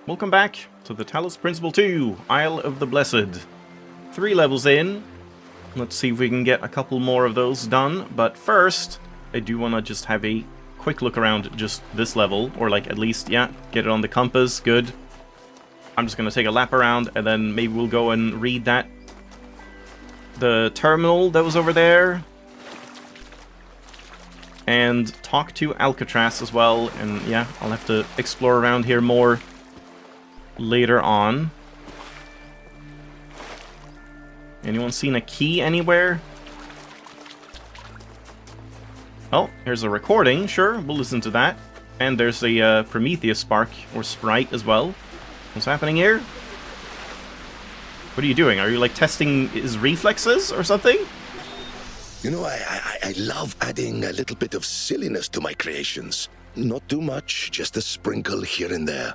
Welcome back to the Talos Principle 2, Isle of the Blessed. 3 levels in. Let's see if we can get a couple more of those done. But first, I do want to just have a quick look around just this level. Or like at least, yeah, get it on the compass. Good. I'm just going to take a lap around and then maybe we'll go and read that. The terminal that was over there. And talk to Alcatraz as well. And yeah, I'll have to explore around here more later on. Anyone seen a key anywhere? Oh, here's a recording. Sure, we'll listen to that. And there's a Prometheus spark, or sprite as well. What's happening here? What are you doing? Are you like testing his reflexes or something? You know, I love adding a little bit of silliness to my creations. Not too much, just a sprinkle here and there.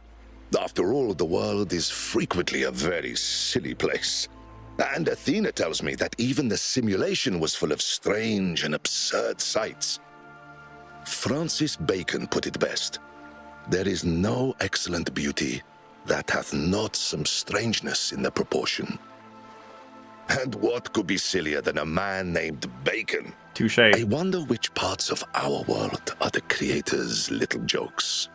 After all, the world is frequently a very silly place. And Athena tells me that even the simulation was full of strange and absurd sights. Francis Bacon put it best. There is no excellent beauty that hath not some strangeness in the proportion. And what could be sillier than a man named Bacon? Touche. I wonder which parts of our world are the creator's little jokes.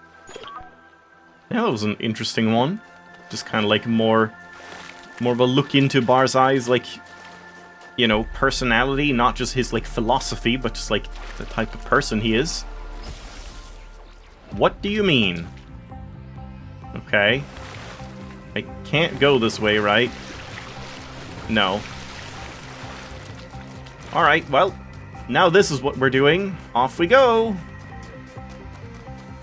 Yeah, that was an interesting one. Just kind of like more of a look into Barzai's, like, you know, personality, not just his, like, philosophy, but just, like, the type of person he is. What do you mean? Okay. I can't go this way, right? No. Alright, well, now this is what we're doing. Off we go!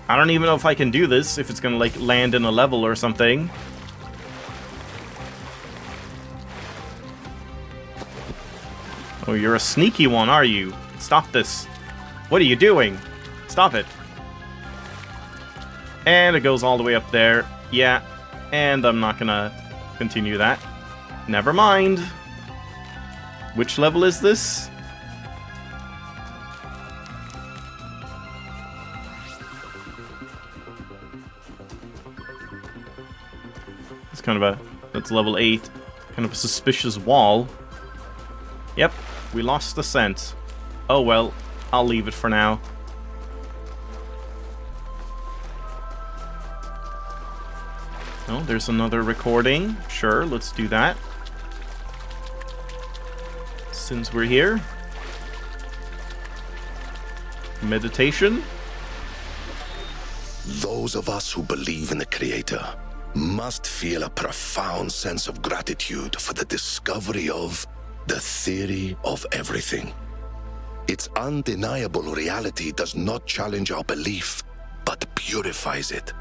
I don't even know if I can do this, if it's gonna, like, land in a level or something. Oh, you're a sneaky one, are you? Stop this. What are you doing? Stop it. And it goes all the way up there. Yeah, and I'm not gonna continue that. Never mind. Which level is this? It's kind of that's level 8. Kind of a suspicious wall. Yep, we lost the scent. Oh well, I'll leave it for now. Oh, there's another recording. Sure, let's do that. Since we're here. Meditation. Those of us who believe in the Creator must feel a profound sense of gratitude for the discovery of the theory of everything. Its undeniable reality does not challenge our belief, but purifies it.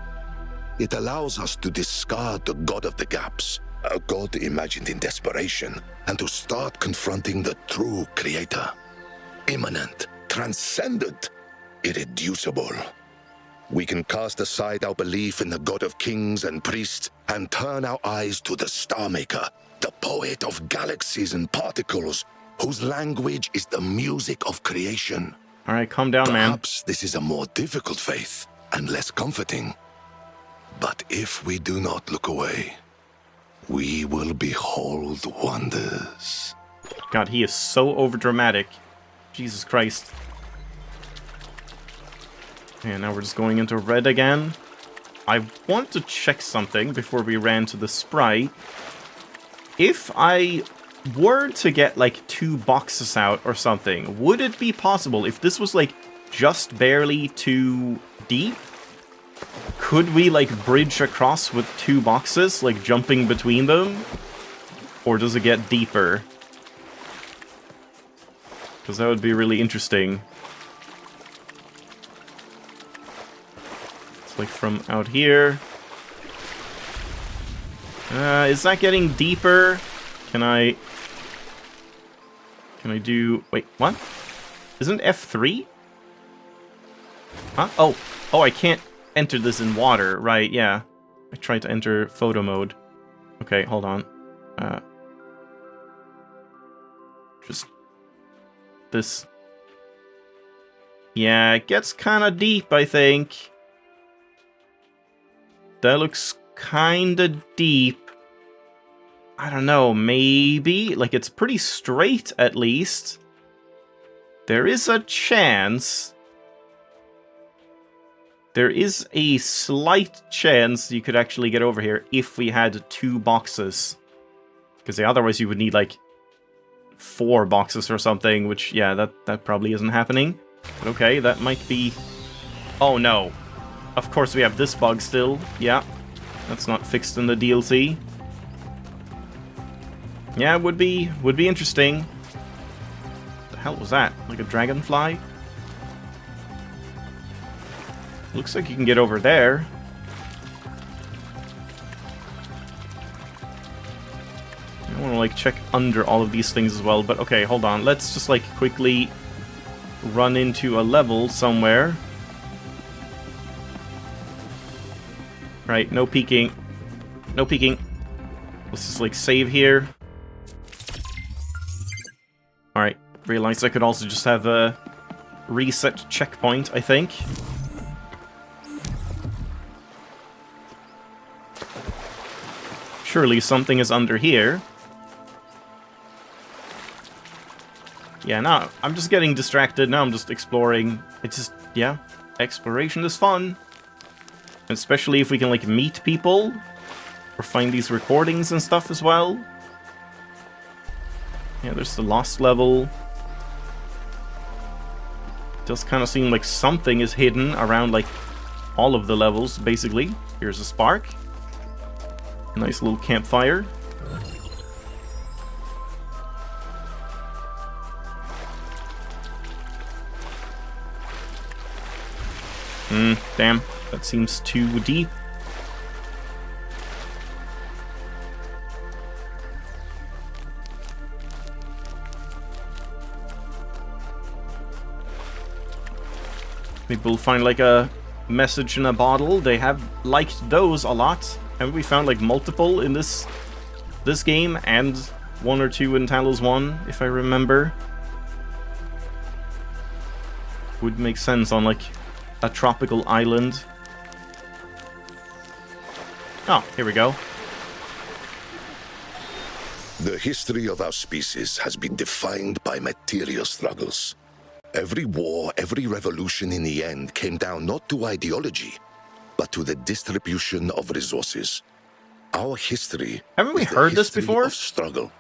It allows us to discard the God of the gaps, a God imagined in desperation, and to start confronting the true Creator. Immanent, transcendent, irreducible. We can cast aside our belief in the God of kings and priests and turn our eyes to the Star Maker, the poet of galaxies and particles, whose language is the music of creation. Alright, calm down, man. Perhaps this is a more difficult faith and less comforting. But if we do not look away, we will behold wonders. God, he is so overdramatic. Jesus Christ. And now we're just going into red again. I want to check something before we ran to the sprite. If I were to get, like, 2 boxes out or something, would it be possible, if this was, like, just barely too deep, could we, like, bridge across with 2 boxes, like, jumping between them? Or does it get deeper? Because that would be really interesting. It's, like, from out here. Is that getting deeper? Can I do... Wait, what? Isn't F3? Huh? Oh, I can't enter this in water. Right, yeah. I tried to enter photo mode. Okay, hold on. Just... this... Yeah, it gets kind of deep, I think. That looks kinda deep. I don't know, maybe? Like, it's pretty straight, at least. There is a chance. There is a slight chance you could actually get over here if we had 2 boxes. Because otherwise you would need, like, 4 boxes or something, which, yeah, that probably isn't happening. But okay, that might be... Oh, no. Of course we have this bug still. Yeah, that's not fixed in the DLC. Yeah, it would be interesting. What the hell was that? Like a dragonfly? Looks like you can get over there. I want to like check under all of these things as well, but okay, hold on. Let's just like quickly run into a level somewhere. Right, no peeking. No peeking. Let's just like save here. Alright, realized I could also just have a reset checkpoint, I think. Surely something is under here. Yeah, now I'm just getting distracted. Now I'm just exploring. It's just, yeah, exploration is fun. Especially if we can, like, meet people. Or find these recordings and stuff as well. Yeah, there's the lost level. It does kind of seem like something is hidden around, like, all of the levels, basically. Here's a spark. Nice little campfire. Damn. That seems too deep. Maybe we'll find like a message in a bottle. They have liked those a lot. Haven't we found like multiple in this game and 1 or 2 in Talos 1, if I remember? Would make sense on like a tropical island. Oh, here we go. The history of our species has been defined by material struggles. Every war, every revolution in the end came down not to ideology, but to the distribution of resources. Our history... Haven't we heard this before? Of struggle.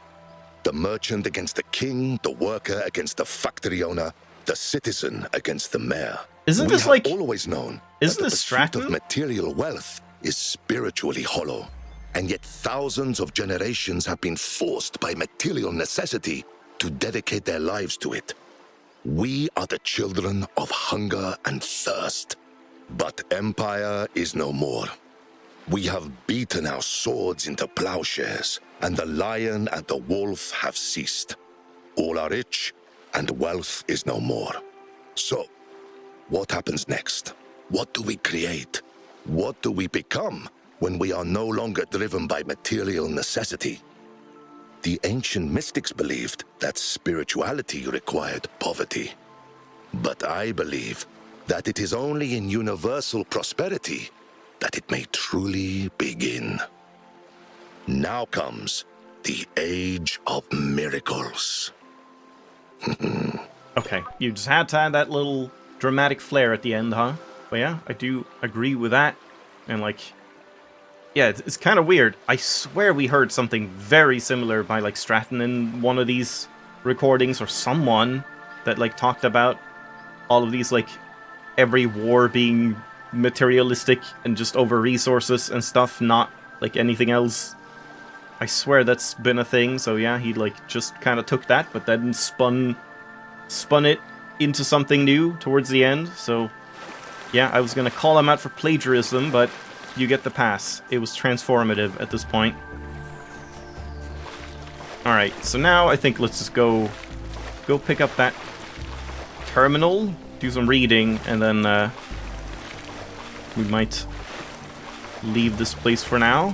The merchant against the king, the worker against the factory owner, the citizen against the mayor. Isn't this like... always known isn't that this the pursuit Stratton? of material wealth is spiritually hollow. And yet thousands of generations have been forced by material necessity to dedicate their lives to it. We are the children of hunger and thirst. But empire is no more. We have beaten our swords into plowshares, and the lion and the wolf have ceased. All are rich, and wealth is no more. So, what happens next? What do we create? What do we become when we are no longer driven by material necessity? The ancient mystics believed that spirituality required poverty. But I believe that it is only in universal prosperity that it may truly begin. Now comes the age of miracles. Okay, you just had to add that little dramatic flair at the end, huh? But yeah, I do agree with that. And like, yeah, it's kind of weird. I swear we heard something very similar by like Stratton in one of these recordings, or someone that like talked about all of these, like, every war being materialistic and just over resources and stuff, not like anything else. I swear that's been a thing. So yeah, he like just kind of took that, but then spun it into something new towards the end. So yeah, I was gonna call him out for plagiarism, but you get the pass. It was transformative at this point. Alright, so now I think let's just go pick up that terminal, do some reading, and then we might leave this place for now.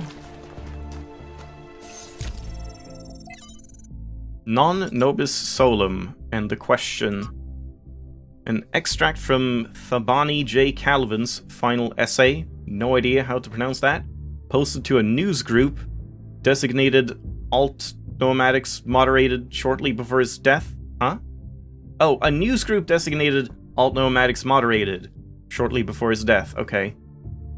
Non nobis solum, and the question. An extract from Thabani J. Calvin's final essay. No idea how to pronounce that. posted to a news group designated Alt Nomadics moderated shortly before his death? Huh? Oh, a news group designated Alt Nomadics moderated shortly before his death. Okay.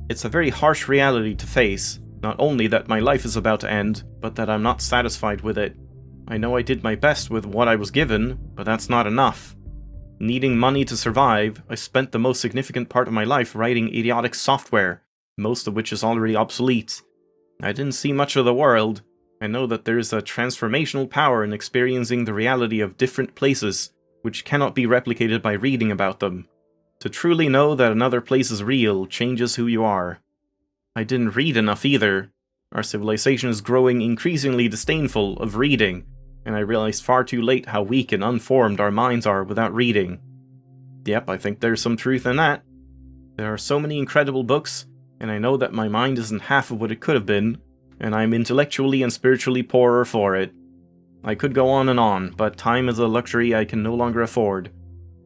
It's a very harsh reality to face. Not only that my life is about to end, but that I'm not satisfied with it. I know I did my best with what I was given, but that's not enough. Needing money to survive, I spent the most significant part of my life writing idiotic software, most of which is already obsolete. I didn't see much of the world. I know that there is a transformational power in experiencing the reality of different places, which cannot be replicated by reading about them. To truly know that another place is real changes who you are. I didn't read enough either. Our civilization is growing increasingly disdainful of reading, and I realized far too late how weak and unformed our minds are without reading. Yep, I think there's some truth in that. There are so many incredible books, and I know that my mind isn't half of what it could have been, and I'm intellectually and spiritually poorer for it. I could go on, but time is a luxury I can no longer afford.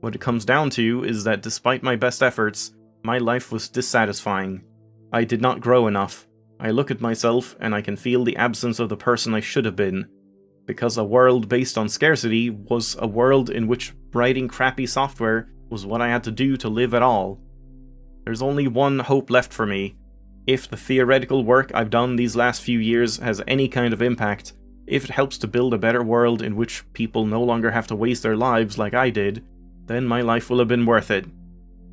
What it comes down to is that despite my best efforts, my life was dissatisfying. I did not grow enough. I look at myself and I can feel the absence of the person I should have been. Because a world based on scarcity was a world in which writing crappy software was what I had to do to live at all. There's only one hope left for me. If the theoretical work I've done these last few years has any kind of impact, if it helps to build a better world in which people no longer have to waste their lives like I did, then my life will have been worth it.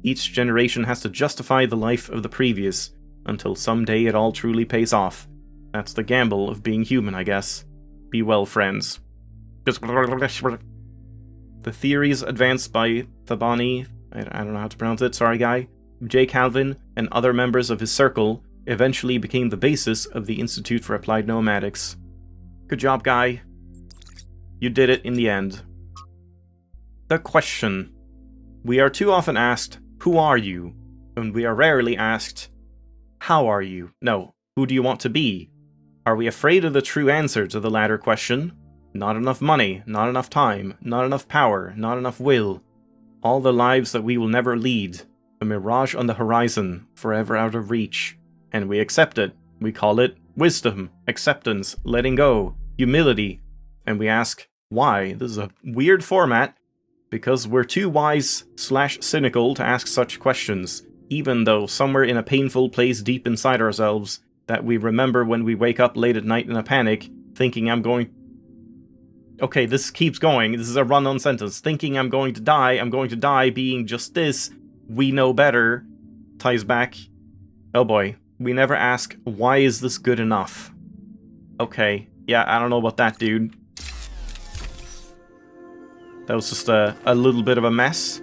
Each generation has to justify the life of the previous, until someday it all truly pays off. That's the gamble of being human, I guess. Be well, friends. The theories advanced by Thabani, I don't know how to pronounce it, sorry guy, J. Calvin, and other members of his circle eventually became the basis of the Institute for Applied Nomadics. Good job, guy. You did it in the end. The question. We are too often asked, who are you? And we are rarely asked, how are you? No, who do you want to be? Are we afraid of the true answer to the latter question? Not enough money, not enough time, not enough power, not enough will. All the lives that we will never lead. A mirage on the horizon, forever out of reach. And we accept it. We call it wisdom, acceptance, letting go, humility. And we ask, why? This is a weird format, because we're too wise/cynical to ask such questions, even though somewhere in a painful place deep inside ourselves that we remember when we wake up late at night in a panic, thinking I'm going... Okay, this keeps going. This is a run-on sentence. Thinking I'm going to die, being just this, we know better, ties back. Oh boy, we never ask, why is this good enough? Okay, yeah, I don't know about that, dude. That was just a little bit of a mess.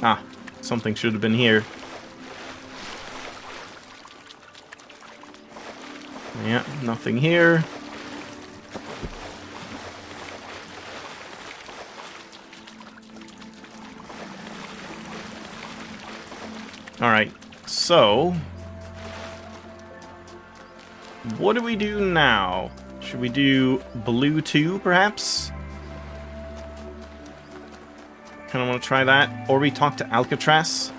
Ah, something should have been here. Yeah, nothing here. Alright, so... what do we do now? Should we do blue 2, perhaps? Kinda wanna try that. Or we talk to Alcatraz?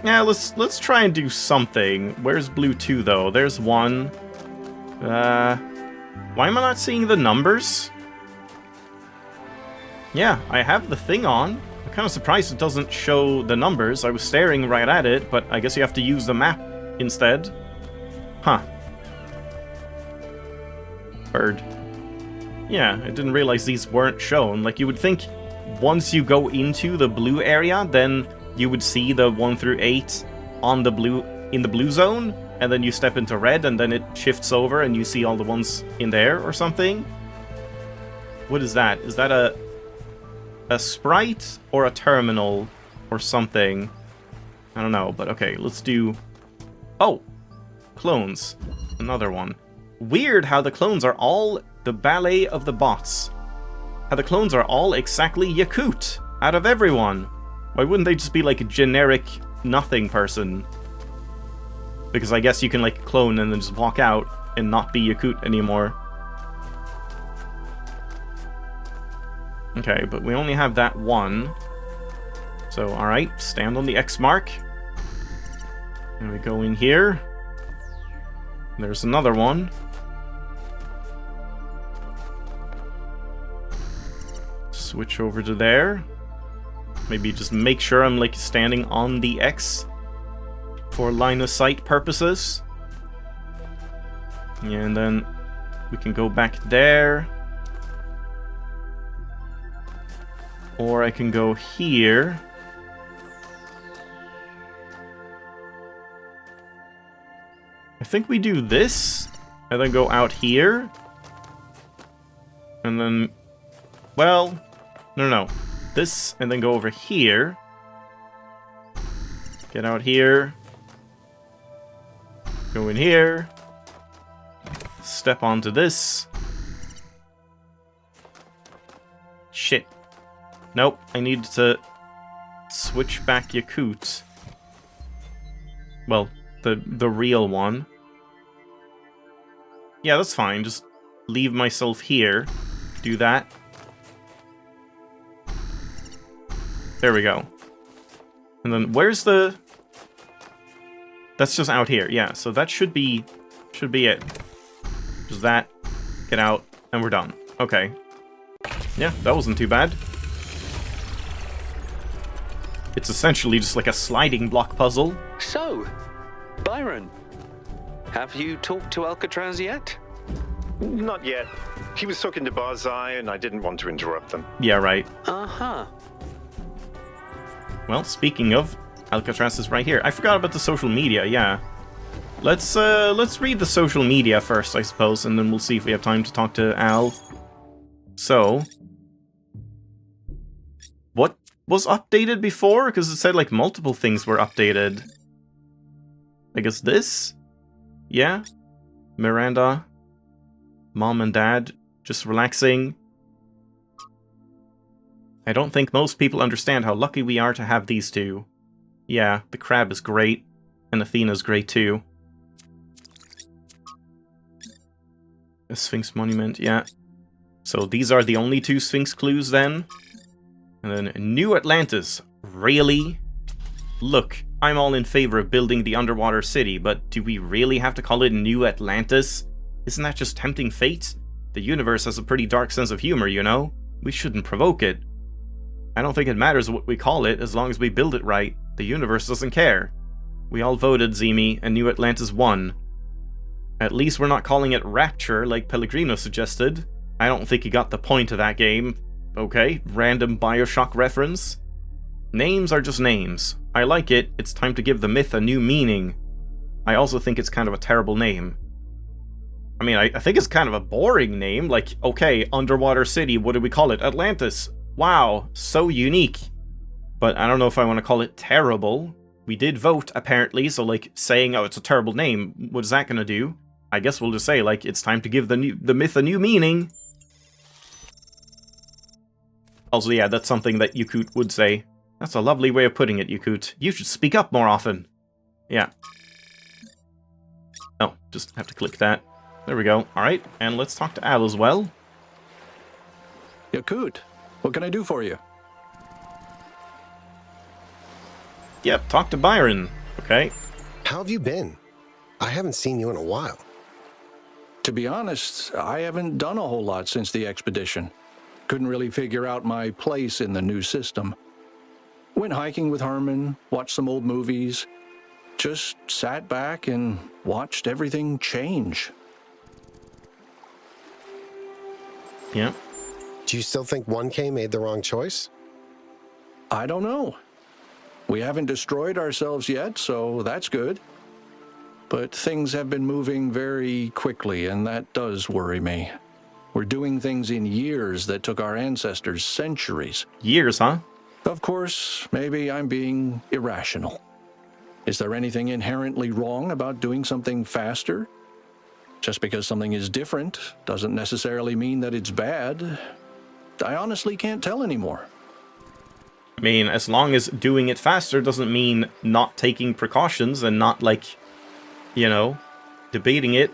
Yeah, let's try and do something. Where's blue 2, though? There's 1. Why am I not seeing the numbers? Yeah, I have the thing on. I'm kinda surprised it doesn't show the numbers. I was staring right at it, but I guess you have to use the map instead. Huh. Bird. Yeah, I didn't realize these weren't shown. Like, you would think once you go into the blue area, then you would see the 1 through 8 on the blue, in the blue zone, and then you step into red, and then it shifts over, and you see all the ones in there, or something? What is that? Is that a sprite, or a terminal, or something? I don't know, but okay, let's do... Oh! Clones. Another one. Weird how the clones are all the ballet of the bots. How the clones are all exactly Yakut, out of everyone. Why wouldn't they just be like a generic nothing person? Because I guess you can like clone and then just walk out and not be Yakut anymore. Okay, but we only have that one. So, alright, stand on the X mark. And we go in here. There's another one. Switch over to there. Maybe just make sure I'm, like, standing on the X for line of sight purposes. Yeah, and then we can go back there. Or I can go here. I think we do this, and then go out here. And then, well, no. This, and then go over here. Get out here. Go in here. Step onto this. Shit. Nope, I need to switch back Yakut. Well, the real one. Yeah, that's fine. Just leave myself here. Do that. There we go. And then where's the... That's just out here. Yeah, so that should be it. Just that. Get out, and we're done. Okay. Yeah, that wasn't too bad. It's essentially just like a sliding block puzzle. So, Byron, have you talked to Alcatraz yet? Not yet. He was talking to Barzai, and I didn't want to interrupt them. Yeah, right. Uh-huh. Well, speaking of, Alcatraz is right here. I forgot about the social media, yeah. Let's read the social media first, I suppose, and then we'll see if we have time to talk to Al. So, what was updated before? Because it said, like, multiple things were updated. I guess this? Yeah? Miranda? Mom and Dad? Just relaxing? I don't think most people understand how lucky we are to have these two. Yeah, the crab is great, and Athena's great too. A Sphinx monument, yeah. So these are the only two Sphinx clues then? And then New Atlantis. Really? Look, I'm all in favor of building the underwater city, but do we really have to call it New Atlantis? Isn't that just tempting fate? The universe has a pretty dark sense of humor, you know? We shouldn't provoke it. I don't think it matters what we call it, as long as we build it right. The universe doesn't care. We all voted, Zemi, and New Atlantis won. At least we're not calling it Rapture, like Pellegrino suggested. I don't think he got the point of that game. Okay, random Bioshock reference. Names are just names. I like it, it's time to give the myth a new meaning. I also think it's kind of a terrible name. I mean, I think it's kind of a boring name, like, okay, underwater city, what do we call it? Atlantis. Wow, so unique. But I don't know if I want to call it terrible. We did vote, apparently, so, like, saying, oh, it's a terrible name, what is that gonna do? I guess we'll just say, like, it's time to give the myth a new meaning. Also, yeah, that's something that Yakut would say. That's a lovely way of putting it, Yakut. You should speak up more often. Yeah. Oh, just have to click that. There we go. Alright, and let's talk to Al as well. Yakut, what can I do for you? Yep, talk to Byron. Okay. How have you been? I haven't seen you in a while. To be honest, I haven't done a whole lot since the expedition. Couldn't really figure out my place in the new system. Went hiking with Herman, watched some old movies. Just sat back and watched everything change. Yeah. Do you still think 1K made the wrong choice? I don't know. We haven't destroyed ourselves yet, so that's good. But things have been moving very quickly, and that does worry me. We're doing things in years that took our ancestors centuries. Years, huh? Of course, maybe I'm being irrational. Is there anything inherently wrong about doing something faster? Just because something is different doesn't necessarily mean that it's bad. I honestly can't tell anymore. I mean, as long as doing it faster doesn't mean not taking precautions and not, like, you know, debating it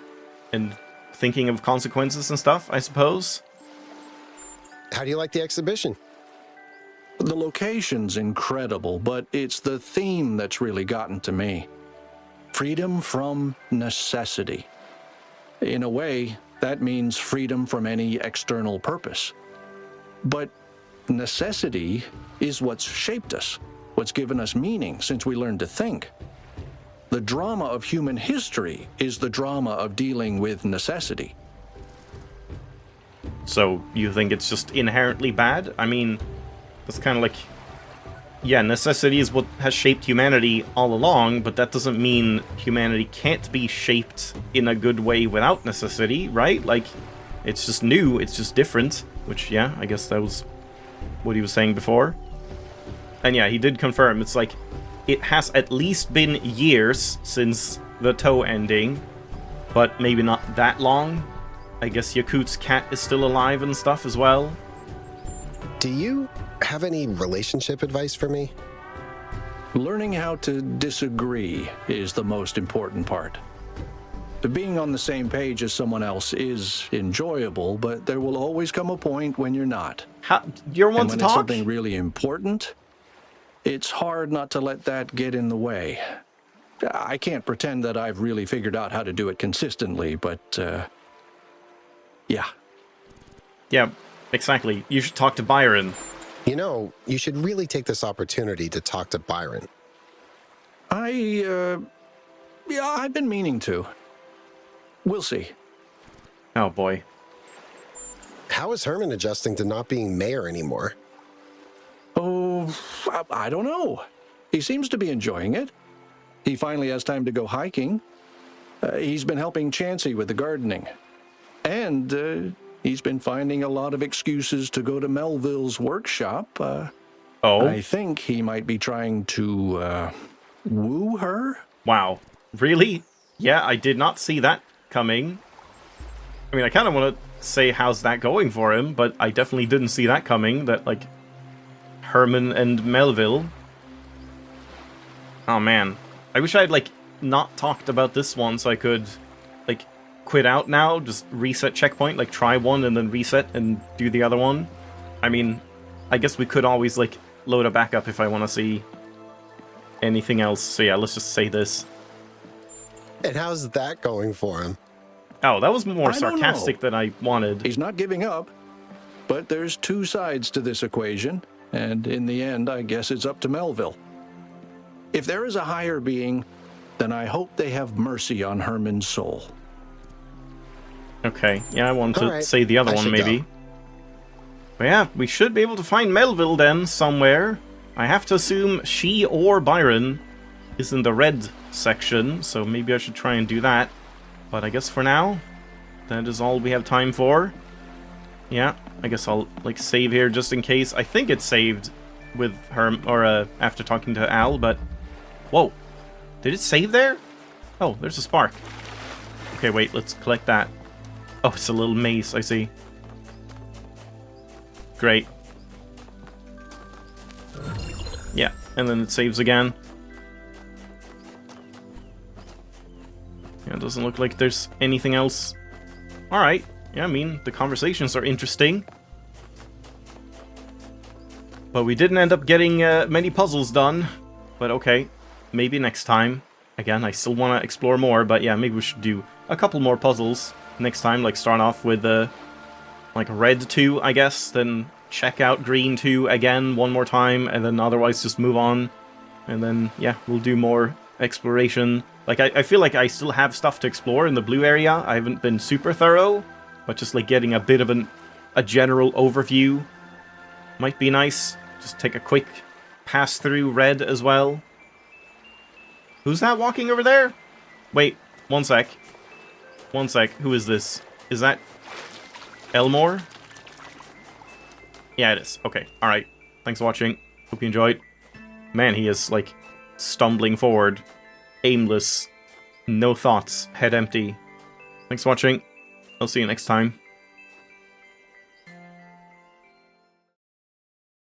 and thinking of consequences and stuff, I suppose. How do you like the exhibition? The location's incredible, but it's the theme that's really gotten to me. Freedom from necessity. In a way, that means freedom from any external purpose. But necessity is what's shaped us, what's given us meaning since we learned to think. The drama of human history is the drama of dealing with necessity. So you think it's just inherently bad? I mean, that's kind of like, yeah, necessity is what has shaped humanity all along, but that doesn't mean humanity can't be shaped in a good way without necessity, right? Like, it's just new, it's just different, which, yeah, I guess that was what he was saying before. And yeah, he did confirm, it's like, it has at least been years since the toe ending, but maybe not that long. I guess Yakut's cat is still alive and stuff as well. Do you have any relationship advice for me? Learning how to disagree is the most important part. Being on the same page as someone else is enjoyable, but there will always come a point when you're not. You're one And to when talk? it's something really important, it's hard not to let that get in the way. I can't pretend that I've really figured out how to do it consistently, but, yeah. Yeah, exactly. You should talk to Byron. You know, you should really take this opportunity to talk to Byron. Yeah, I've been meaning to. We'll see. Oh boy. How is Herman adjusting to not being mayor anymore? Oh, I don't know. He seems to be enjoying it. He finally has time to go hiking. He's been helping Chansey with the gardening. And he's been finding a lot of excuses to go to Melville's workshop. Oh? I think he might be trying to woo her? Wow. Really? Yeah, I did not see that coming. I mean, I kind of want to say how's that going for him, but I definitely didn't see that coming, that, like, Herman and Melville. Oh, man. I wish I had, like, not talked about this one so I could, like, quit out now, just reset checkpoint, like, try one and then reset and do the other one. I mean, I guess we could always, like, load a backup if I want to see anything else. So yeah, let's just say this. And how's that going for him? Oh, that was more I don't sarcastic know. than I wanted. He's not giving up. But there's two sides to this equation, and in the end, I guess it's up to Melville. If there is a higher being, then I hope they have mercy on Herman's soul. Okay, yeah, I wanted to Alright, say the other I one, should maybe. go. But yeah, we should be able to find Melville then, somewhere. I have to assume she or Byron is in the red section, so maybe I should try and do that. But I guess for now, that is all we have time for. Yeah, I guess I'll, like, save here just in case. I think it's saved with her, or, after talking to Al, but... Whoa! Did it save there? Oh, there's a spark. Okay, wait, let's collect that. Oh, it's a little mace, I see. Great. Yeah, and then it saves again. Yeah, it doesn't look like there's anything else. Alright. Yeah, I mean, the conversations are interesting. But we didn't end up getting many puzzles done. But okay, maybe next time. Again, I still want to explore more, but yeah, maybe we should do a couple more puzzles next time. Like, start off with, like, red 2, I guess, then check out green 2 again one more time, and then otherwise just move on. And then, yeah, we'll do more exploration. Like, I feel like I still have stuff to explore in the blue area. I haven't been super thorough, but just, like, getting a bit of a general overview might be nice. Just take a quick pass through red as well. Who's that walking over there? Wait, one sec. One sec, who is this? Is that Elmore? Yeah, it is. Okay, alright. Thanks for watching. Hope you enjoyed. Man, he is, like, stumbling forward. Aimless. No thoughts. Head empty. Thanks for watching. I'll see you next time.